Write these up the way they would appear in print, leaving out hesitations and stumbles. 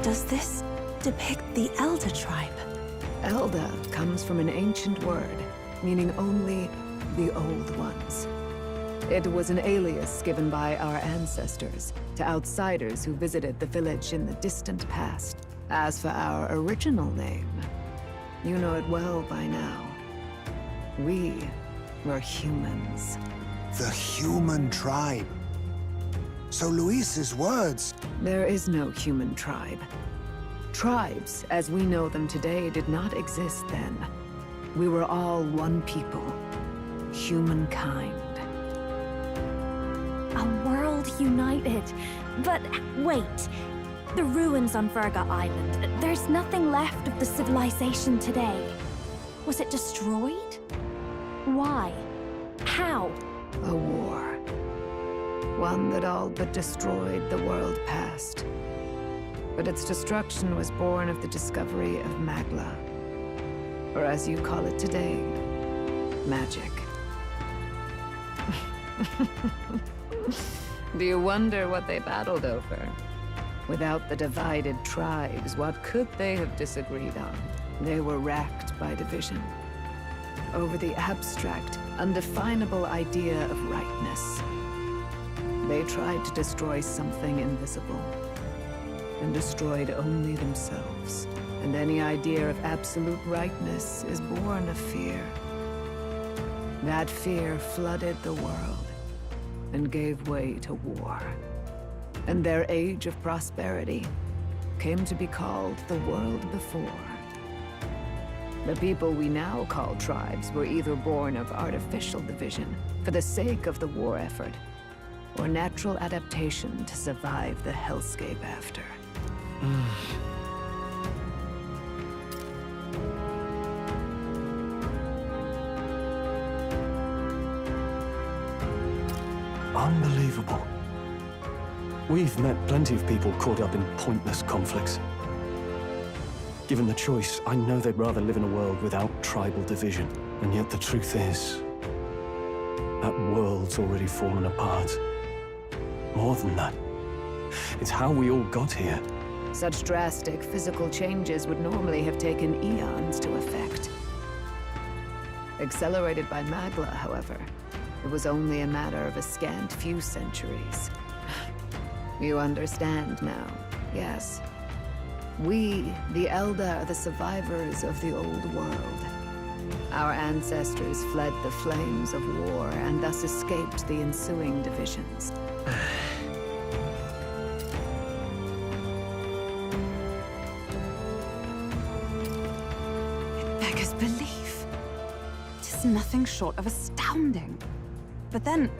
Does this depict the Elder tribe? Elder comes from an ancient word, meaning only the old ones. It was an alias given by our ancestors to outsiders who visited the village in the distant past. As for our original name, you know it well by now. We were humans. The human tribe. So Luis's words... There is no human tribe. Tribes, as we know them today, did not exist then. We were all one people. Humankind. A world united. But wait. The ruins on Virga Island. There's nothing left of the civilization today. Was it destroyed? Why? How? A war. One that all but destroyed the world past. But its destruction was born of the discovery of Magla. Or as you call it today, magic. Do you wonder what they battled over? Without the divided tribes, what could they have disagreed on? They were racked by division. Over the abstract, undefinable idea of rightness. They tried to destroy something invisible, and destroyed only themselves. And any idea of absolute rightness is born of fear. That fear flooded the world, and gave way to war. And their age of prosperity came to be called the world before. The people we now call tribes were either born of artificial division for the sake of the war effort, or natural adaptation to survive the hellscape after. Unbelievable. We've met plenty of people caught up in pointless conflicts. Given the choice, I know they'd rather live in a world without tribal division. And yet the truth is, that world's already fallen apart. More than that, it's how we all got here. Such drastic physical changes would normally have taken eons to effect. Accelerated by Magla, however, it was only a matter of a scant few centuries. You understand now, yes? We, the Elder, are the survivors of the old world. Our ancestors fled the flames of war and thus escaped the ensuing divisions. It beggars belief. It is nothing short of astounding. But then,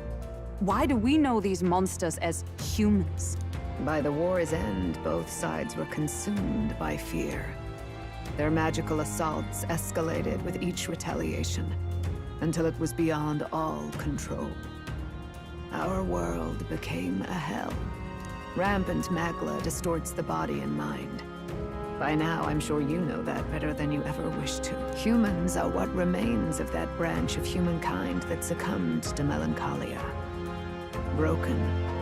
why do we know these monsters as humans? By the war's end, both sides were consumed by fear. Their magical assaults escalated with each retaliation, until it was beyond all control. Our world became a hell. Rampant Magla distorts the body and mind. By now, I'm sure you know that better than you ever wished to. Humans are what remains of that branch of humankind that succumbed to melancholia. Broken,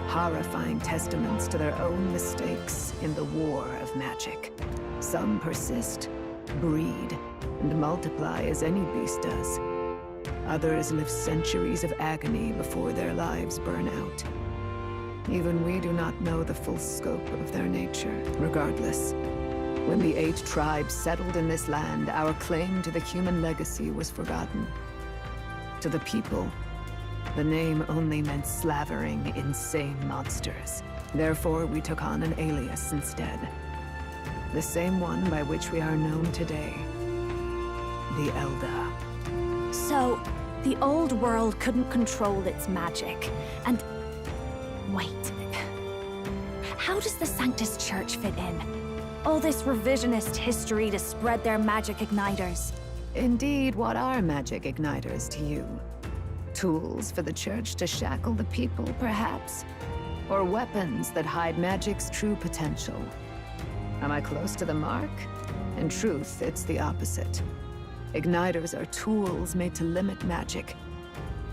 horrifying testaments to their own mistakes in the war of magic. Some persist, breed, and multiply as any beast does. Others live centuries of agony before their lives burn out. Even we do not know the full scope of their nature. Regardless, when the 8 tribes settled in this land, our claim to the human legacy was forgotten. To the people, the name only meant slavering, insane monsters. Therefore, we took on an alias instead. The same one by which we are known today. The Elder. So, the old world couldn't control its magic, and... wait. How does the Sanctus Church fit in? All this revisionist history to spread their magic igniters. Indeed, what are magic igniters to you? Tools for the Church to shackle the people, perhaps? Or weapons that hide magic's true potential? Am I close to the mark? In truth, it's the opposite. Igniters are tools made to limit magic,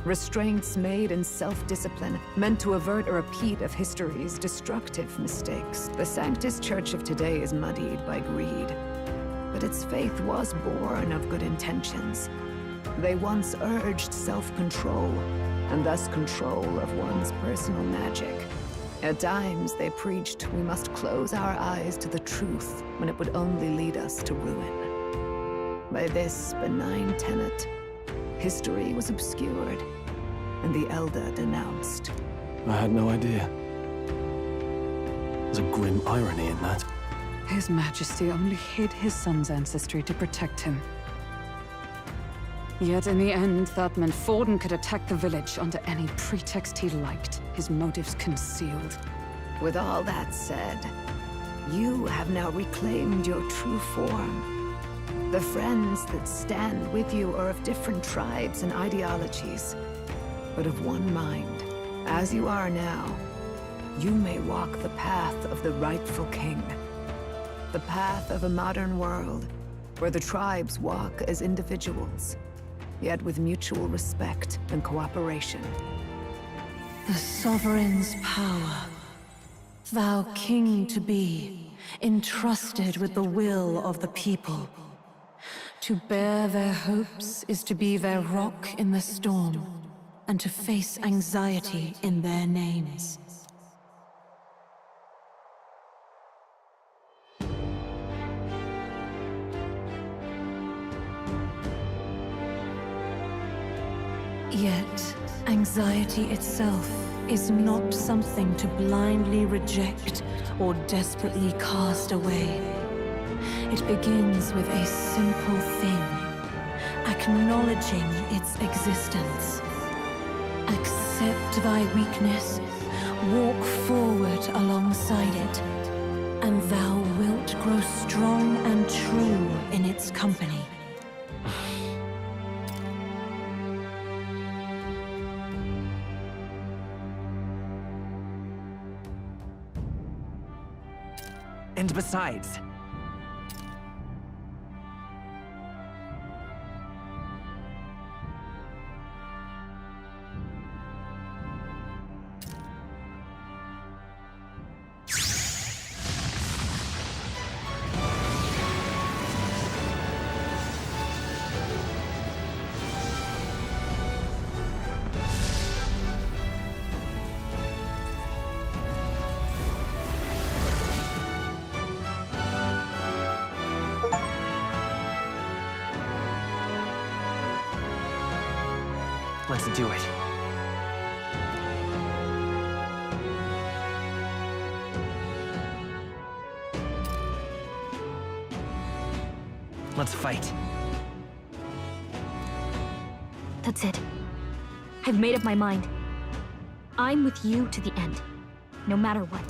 Restraints made in self-discipline, meant to avert a repeat of history's destructive mistakes. The Sanctus Church of today is muddied by greed, but its faith was born of good intentions. They once urged self-control, and thus control of one's personal magic. At times, they preached we must close our eyes to the truth when it would only lead us to ruin. By this benign tenet, history was obscured, and the Elder denounced. I had no idea. There's a grim irony in that. His Majesty only hid his son's ancestry to protect him. Yet in the end, that meant Forden could attack the village under any pretext he liked, his motives concealed. With all that said, you have now reclaimed your true form. The friends that stand with you are of different tribes and ideologies, but of one mind. As you are now, you may walk the path of the rightful king. The path of a modern world, where the tribes walk as individuals, yet with mutual respect and cooperation. The sovereign's power, thou king to be, entrusted with the will of the people. To bear their hopes is to be their rock in the storm, and to face anxiety in their names. Yet, anxiety itself is not something to blindly reject or desperately cast away. It begins with a simple thing, acknowledging its existence. Accept thy weakness, walk forward alongside it, and thou wilt grow strong and true in its company. And besides, let's do it. Let's fight. That's it. I've made up my mind. I'm with you to the end, no matter what.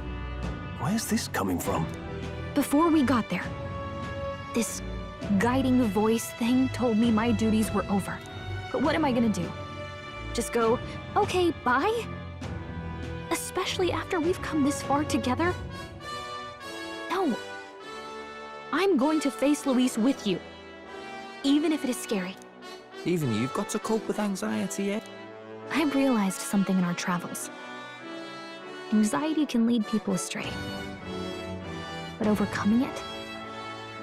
Where's this coming from? Before we got there, this guiding voice thing told me my duties were over. But what am I gonna do? Just go, okay, bye? Especially after we've come this far together? No. I'm going to face Luis with you, even if it is scary. Even you've got to cope with anxiety, eh? I've realized something in our travels. Anxiety can lead people astray. But overcoming it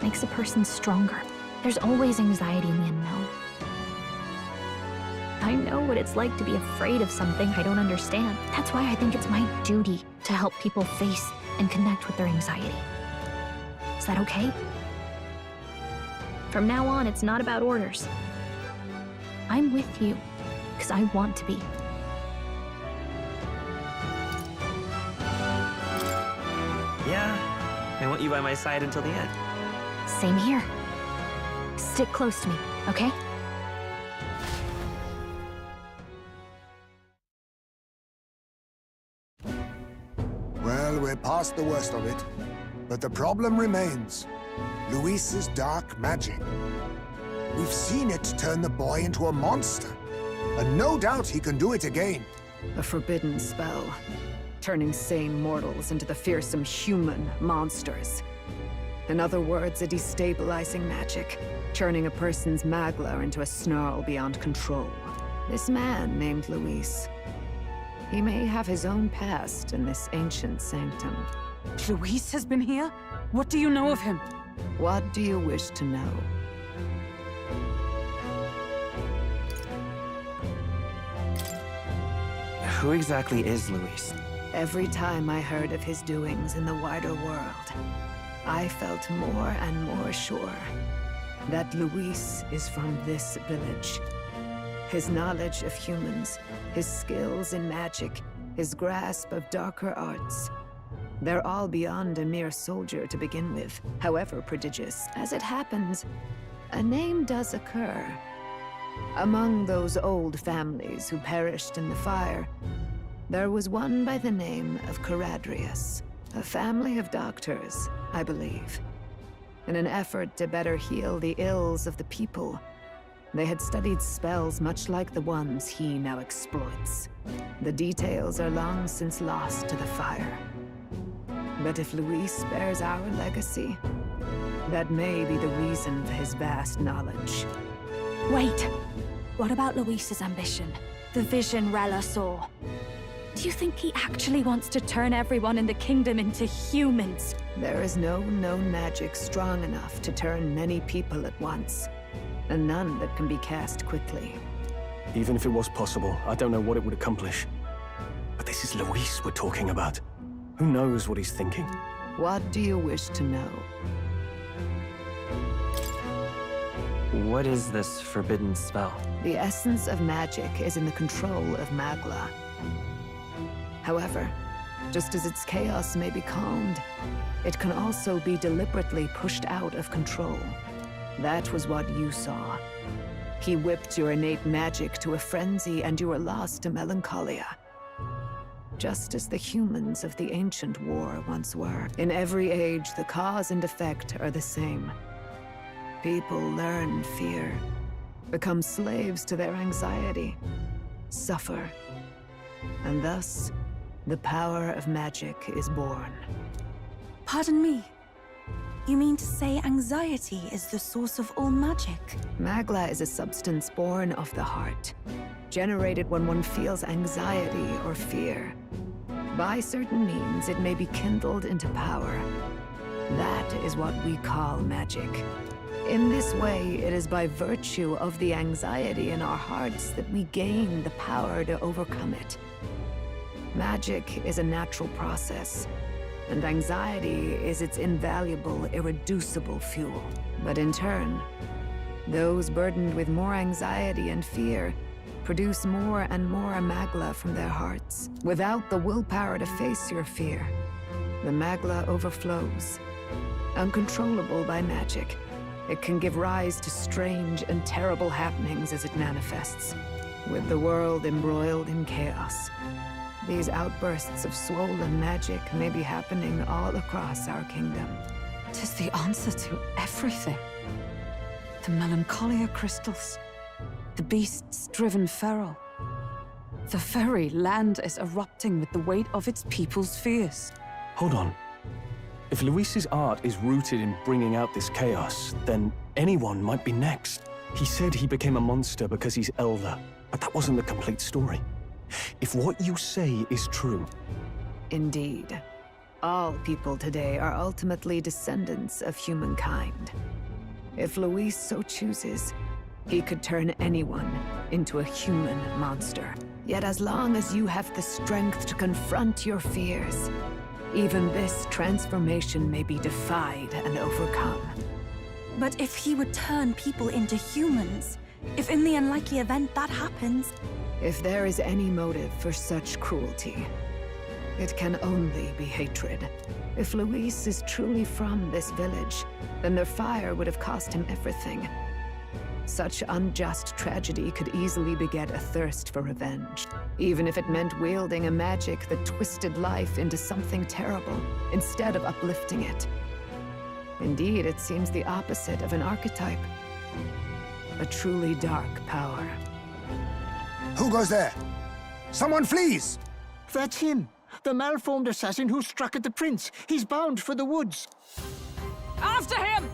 makes a person stronger. There's always anxiety in the unknown. I know what it's like to be afraid of something I don't understand. That's why I think it's my duty to help people face and connect with their anxiety. Is that okay? From now on, it's not about orders. I'm with you, because I want to be. Yeah, I want you by my side until the end. Same here. Stick close to me, okay? Well, we're past the worst of it. But the problem remains. Luis's dark magic. We've seen it turn the boy into a monster. And no doubt he can do it again. A forbidden spell, turning sane mortals into the fearsome human monsters. In other words, a destabilizing magic, turning a person's magla into a snarl beyond control. This man named Luis. He may have his own past in this ancient sanctum. Luis has been here? What do you know of him? What do you wish to know? Who exactly is Luis? Every time I heard of his doings in the wider world, I felt more and more sure that Luis is from this village. His knowledge of humans, his skills in magic, his grasp of darker arts, they're all beyond a mere soldier to begin with, however prodigious. As it happens, a name does occur. Among those old families who perished in the fire, there was one by the name of Caradrius, a family of doctors, I believe. In an effort to better heal the ills of the people, they had studied spells much like the ones he now exploits. The details are long since lost to the fire. But if Luis bears our legacy, that may be the reason for his vast knowledge. Wait. What about Luis's ambition? The vision Rella saw? Do you think he actually wants to turn everyone in the kingdom into humans? There is no known magic strong enough to turn many people at once, and none that can be cast quickly. Even if it was possible, I don't know what it would accomplish. But this is Luis we're talking about. Who knows what he's thinking? What do you wish to know? What is this forbidden spell? The essence of magic is in the control of Magla. However, just as its chaos may be calmed, it can also be deliberately pushed out of control. That was what you saw. He whipped your innate magic to a frenzy and you were lost to melancholia. Just as the humans of the ancient war once were. In every age, the cause and effect are the same. People learn fear, become slaves to their anxiety, suffer, and thus, the power of magic is born. Pardon me. You mean to say anxiety is the source of all magic? Magla is a substance born of the heart, generated when one feels anxiety or fear. By certain means, it may be kindled into power. That is what we call magic. In this way, it is by virtue of the anxiety in our hearts that we gain the power to overcome it. Magic is a natural process, and anxiety is its invaluable, irreducible fuel. But in turn, those burdened with more anxiety and fear produce more and more Magla from their hearts. Without the willpower to face your fear, the Magla overflows. Uncontrollable by magic, it can give rise to strange and terrible happenings as it manifests. With the world embroiled in chaos, these outbursts of swollen magic may be happening all across our kingdom. 'Tis the answer to everything. The melancholia crystals, the beasts driven feral. The very land is erupting with the weight of its people's fears. Hold on. If Luis's art is rooted in bringing out this chaos, then anyone might be next. He said he became a monster because he's elder, but that wasn't the complete story. If what you say is true... Indeed. All people today are ultimately descendants of humankind. If Luis so chooses, he could turn anyone into a human monster. Yet as long as you have the strength to confront your fears, even this transformation may be defied and overcome. But if he would turn people into humans, if in the unlikely event that happens... If there is any motive for such cruelty, it can only be hatred. If Luis is truly from this village, then their fire would have cost him everything. Such unjust tragedy could easily beget a thirst for revenge, even if it meant wielding a magic that twisted life into something terrible, instead of uplifting it. Indeed, it seems the opposite of an archetype. A truly dark power. Who goes there? Someone flees! That's him! The malformed assassin who struck at the prince! He's bound for the woods! After him!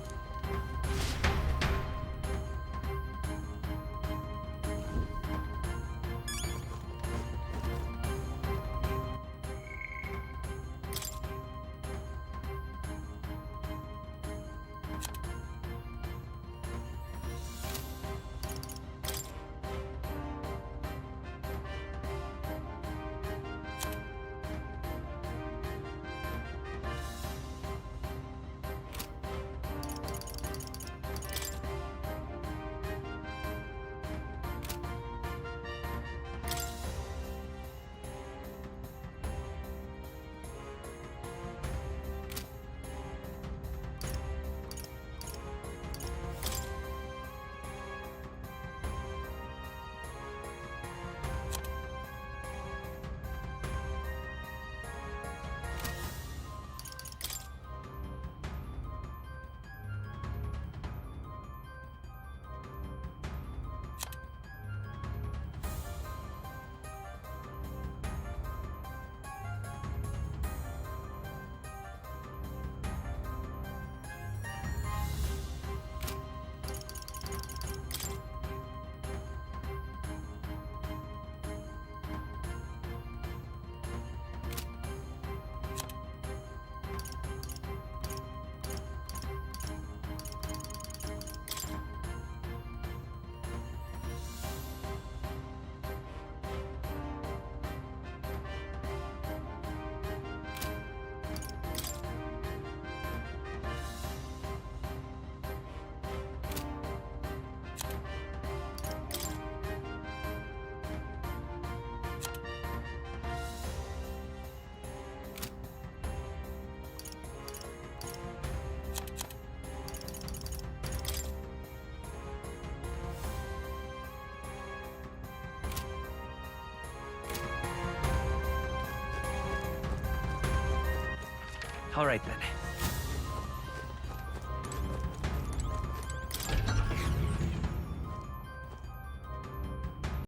All right then.